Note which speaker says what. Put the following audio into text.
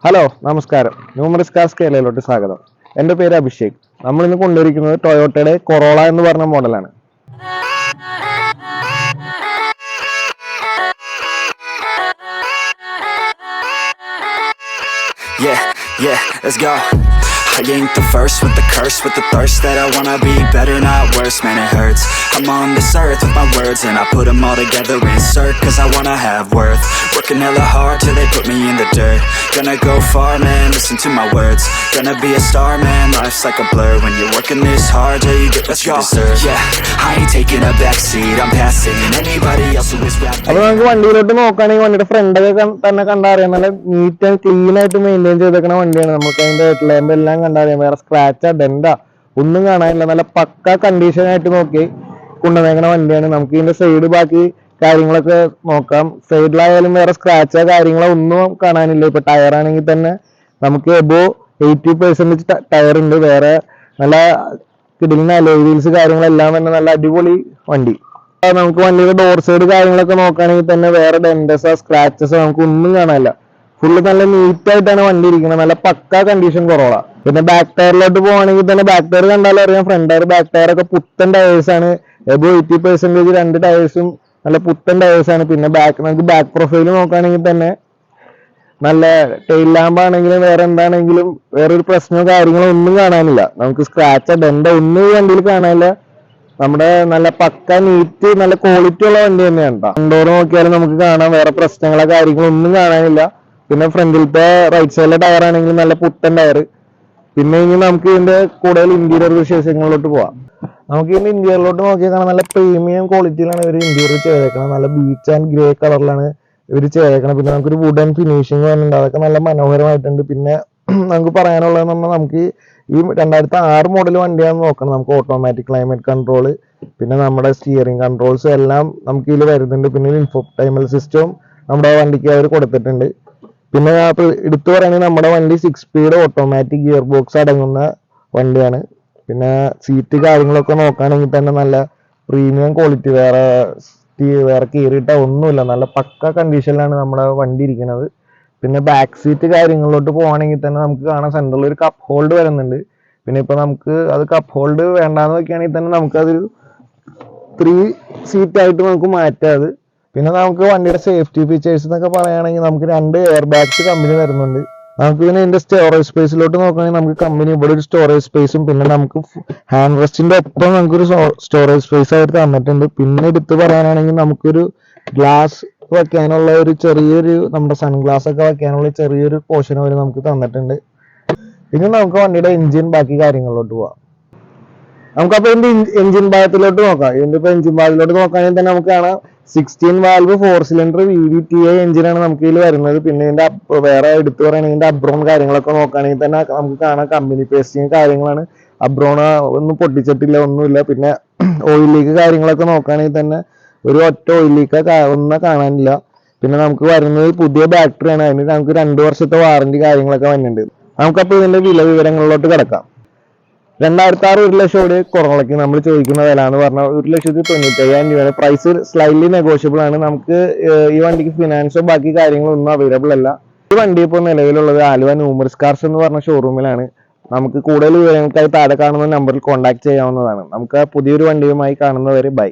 Speaker 1: Hello നമസ്കാരം. ന്യൂമറിസ് cars കേരളയിലോട്ട് സ്വാഗതം. എൻ്റെ പേര് അഭിഷേക്. നമ്മൾ ഇന്ന് കൊണ്ടുവരിക്കുന്നത് ടൊയോട്ടയുടെ കൊറോള എന്ന് പറഞ്ഞ മോഡലാണ്.
Speaker 2: Yeah, let's go. I ain't the first with the curse, with the thirst that I wanna be better, not worse, man it hurts. I'm on this earth with my words and I put them all together, insert, cause I wanna have worth. Working hella hard till they put me in the dirt. Gonna go far, man, listen to my words. Gonna be a star, man, life's like a blur. When you're working this hard till you get what you deserve. Yeah, I ain't taking a backseat, I'm passing anybody else who is rapping.
Speaker 1: അപ്പോൾ നമുക്ക് വണ്ടിയിലോട്ട് നോക്കുകയാണെങ്കിൽ വണ്ടിയുടെ ഫ്രണ്ടൊക്കെ തന്നെ കണ്ടറിയാം. നല്ല neat and clean ആയിട്ട് maintain ചെയ്തേക്കുന്ന വണ്ടിയാണ്. നമുക്ക് അതിന്റെ ഹെഡ്ലാമ്പ് എല്ലാം കണ്ടറിയാം. വേറെ സ്ക്രാച്ചാ ഡെന്റാ ഒന്നും കാണാനില്ല. നല്ല പക്ക കണ്ടീഷൻ ആയിട്ട് നോക്കി കൊണ്ടുവന്നേക്കുന്ന വണ്ടിയാണ്. നമുക്ക് ഇതിന്റെ സൈഡ് ബാക്കി കാര്യങ്ങളൊക്കെ നോക്കാം. സൈഡിലായാലും വേറെ സ്ക്രാച്ചോ കാര്യങ്ങളോ ഒന്നും കാണാനില്ല. ഇപ്പൊ ടയർ ആണെങ്കിൽ തന്നെ നമുക്ക് എബോ 80% ടയർ ഉണ്ട്. വേറെ നല്ല കിടിലിന് അലോയ് വീൽസ് കാര്യങ്ങളെല്ലാം തന്നെ നല്ല അടിപൊളി വണ്ടി. നമുക്ക് വണ്ടിയുടെ ഡോർ സൈഡ് കാര്യങ്ങളൊക്കെ നോക്കുകയാണെങ്കിൽ തന്നെ വേറെ ഡെന്റസോ സ്ക്രാച്ചസോ നമുക്ക് ഒന്നും കാണാനില്ല. ഫുള്ള് നല്ല നീറ്റ് ആയിട്ടാണ് വണ്ടി ഇരിക്കുന്നത്. നല്ല പക്ക കണ്ടീഷൻ കുറവാ. പിന്നെ ബാക്ക് ടയറിലോട്ട് പോവാണെങ്കിൽ തന്നെ ബാക്ക് ടയർ കണ്ടാലും അറിയാം. ഫ്രണ്ട് ടയർ ബാക്ക് ടയർ ഒക്കെ പുത്തൻ ടയേഴ്സ് ആണ്. എബോ 80% രണ്ട് ടയേഴ്സും നല്ല പുത്തൻ ടയേഴ്സ് ആണ്. പിന്നെ നമുക്ക് ബാക്ക് പ്രൊഫൈൽ നോക്കുകയാണെങ്കിൽ തന്നെ നല്ല ടെയിൽ ലാമ്പ് ആണെങ്കിലും വേറെ എന്താണെങ്കിലും വേറൊരു പ്രശ്നമോ കാര്യങ്ങളോ ഒന്നും കാണാനില്ല. നമുക്ക് സ്ക്രാച്ച് ഡെന്റോ ഒന്നും ഈ വണ്ടിയിൽ കാണാനില്ല. നമ്മുടെ നല്ല പക്ക നീറ്റ് നല്ല ക്വാളിറ്റി ഉള്ള വണ്ടി തന്നെയാണ് കേട്ടോ. ഫ്രണ്ട് നോക്കിയാലും നമുക്ക് കാണാം. വേറെ പ്രശ്നങ്ങളോ കാര്യങ്ങളോ ഒന്നും കാണാനില്ല. പിന്നെ ഫ്രണ്ടിലത്തെ റൈറ്റ് സൈഡിലെ ടയർ ആണെങ്കിലും നല്ല പുത്തൻ ടയർ. പിന്നെ ഇനി നമുക്ക് ഇതിന്റെ കൂടുതൽ ഇന്റീരിയർ വിശേഷങ്ങളിലോട്ട് പോവാം. നമുക്ക് ഇതിന്റെ ഇന്റീരിയറിലോട്ട് നോക്കിയാൽ കാണാം. നല്ല പ്രീമിയം ക്വാളിറ്റിയിലാണ് ഇവർ ഇന്റീരിയർ ചെയ്തേക്കുന്നത്. നല്ല ബീച്ച് ആൻഡ് ഗ്രേ കളറിലാണ് ഇവർ ചെയ്തേക്കുന്നത്. പിന്നെ നമുക്കൊരു വുഡൻ ഫിനിഷിങ് വന്നിട്ടുണ്ട്. അതൊക്കെ നല്ല മനോഹരമായിട്ടുണ്ട്. പിന്നെ നമുക്ക് പറയാനുള്ളതെന്ന് പറഞ്ഞാൽ നമുക്ക് ഈ 2006 മോഡൽ വണ്ടിയാണെന്ന് നോക്കണം. നമുക്ക് ഓട്ടോമാറ്റിക് ക്ലൈമറ്റ് കൺട്രോൾ, പിന്നെ നമ്മുടെ സ്റ്റിയറിംഗ് കൺട്രോൾസ് എല്ലാം നമുക്ക് ഇതിൽ വരുന്നുണ്ട്. പിന്നെ ഇൻഫോടൈൻമെന്റ് സിസ്റ്റവും നമ്മുടെ വണ്ടിക്ക് അവർ കൊടുത്തിട്ടുണ്ട്. പിന്നെ എടുത്തു പറയുകയാണെങ്കിൽ നമ്മുടെ വണ്ടി 6 സ്പീഡ് ഓട്ടോമാറ്റിക് ഗിയർ ബോക്സ് അടങ്ങുന്ന വണ്ടിയാണ്. പിന്നെ സീറ്റ് കാര്യങ്ങളൊക്കെ നോക്കുകയാണെങ്കിൽ തന്നെ നല്ല പ്രീമിയം ക്വാളിറ്റി, വേറെ കീറിയിട്ട ഒന്നുമില്ല. നല്ല പക്ക കണ്ടീഷനിലാണ് നമ്മുടെ വണ്ടി ഇരിക്കുന്നത്. പിന്നെ ബാക്ക് സീറ്റ് കാര്യങ്ങളിലോട്ട് പോവുകയാണെങ്കിൽ തന്നെ നമുക്ക് കാണാൻ സെൻട്രൽ ഒരു കപ്പ് ഹോൾഡ് വരുന്നുണ്ട്. പിന്നെ ഇപ്പൊ നമുക്ക് അത് കപ്പ് ഹോൾഡ് വേണ്ടാന്ന് വെക്കുകയാണെങ്കിൽ തന്നെ നമുക്കതൊരു 3 സീറ്റ് ആയിട്ട് നമുക്ക് മാറ്റാം അത്. പിന്നെ നമുക്ക് വണ്ടിയുടെ സേഫ്റ്റി ഫീച്ചേഴ്സ് എന്നൊക്കെ പറയുകയാണെങ്കിൽ നമുക്ക് 2 എയർ ബാഗ്സ് കമ്പനി വരുന്നുണ്ട്. നമുക്ക് പിന്നെ ഇതിന്റെ സ്റ്റോറേജ് സ്പേസിലോട്ട് നോക്കുകയാണെങ്കിൽ നമുക്ക് കമ്പനി ഇവിടെ ഒരു സ്റ്റോറേജ് സ്പേസും പിന്നെ നമുക്ക് ഹാൻഡ് റെസ്റ്റിന്റെ ഒപ്പം നമുക്കൊരു സ്റ്റോറേജ് സ്പേസ് അവർ തന്നിട്ടുണ്ട്. പിന്നെ എടുത്ത് പറയാനാണെങ്കിൽ നമുക്കൊരു ഗ്ലാസ് വെക്കാനുള്ള ഒരു ചെറിയൊരു നമ്മുടെ സൺഗ്ലാസ് ഒക്കെ വെക്കാനുള്ള ചെറിയൊരു പോർഷൻ അവർ നമുക്ക് തന്നിട്ടുണ്ട്. ഇനി നമുക്ക് വണ്ടിയുടെ എഞ്ചിൻ ബാക്കി കാര്യങ്ങളിലോട്ട് പോവാം. നമുക്കപ്പോ ഇതിന്റെ എഞ്ചിൻ ഭാഗത്തിലോട്ട് നോക്കാം. ഇതിന്റെ ഇപ്പൊ എഞ്ചിൻ ഭാഗത്തിലോട്ട് നോക്കുകയാണെങ്കിൽ തന്നെ നമുക്ക് കാണാം 16 വാൽവ് 4 സിലിണ്ടർ VVTi എഞ്ചിനാണ് നമുക്ക് ഇതിൽ വരുന്നത്. പിന്നെ ഇതിന്റെ വേറെ എടുത്തു പറയുകയാണെങ്കിൽ ഇതിന്റെ അബ്രോൺ കാര്യങ്ങളൊക്കെ നോക്കുകയാണെങ്കിൽ തന്നെ നമുക്ക് കാണാം കമ്പനി പേസ്റ്റിങ് കാര്യങ്ങളാണ്. അബ്രോൺ ഒന്നും പൊട്ടിച്ചിട്ടില്ല, ഒന്നുമില്ല. പിന്നെ ഓയിൽ ലീക്ക് കാര്യങ്ങളൊക്കെ നോക്കുകയാണെങ്കിൽ തന്നെ ഒരു ഒറ്റ ഓയിൽ ലീക്ക് ഒന്നും കാണാനില്ല. പിന്നെ നമുക്ക് വരുന്നത് പുതിയ ബാറ്ററിയാണ്. അതിന് നമുക്ക് 2 വർഷത്തെ വാറന്റി കാര്യങ്ങളൊക്കെ വരുന്നുണ്ട്. നമുക്കപ്പോ ഇതിന്റെ വില വിവരങ്ങളിലോട്ട് കിടക്കാം. 2006 1 ലക്ഷം കൊറോളയ്ക്ക് നമ്മൾ ചോദിക്കുന്ന വില എന്ന് പറഞ്ഞാൽ 1,95,000 രൂപയാണ്. പ്രൈസ് സ്ലൈറ്റ്ലി നെഗോഷ്യബിൾ ആണ്. നമുക്ക് ഈ വണ്ടിക്ക് ഫിനാൻസോ ബാക്കി കാര്യങ്ങളൊന്നും അവൈലബിൾ അല്ല. ഈ വണ്ടി ഇപ്പോൾ നിലവിലുള്ളത് ആലുവ ന്യൂമറിസ് കാർസ് എന്ന് പറഞ്ഞ ഷോറൂമിലാണ്. നമുക്ക് കൂടുതൽ വിവരങ്ങൾക്കായി താഴെ കാണുന്ന നമ്പറിൽ കോൺടാക്ട് ചെയ്യാവുന്നതാണ്. നമുക്ക് പുതിയൊരു വണ്ടിയുമായി കാണുന്നവരെ ബൈ.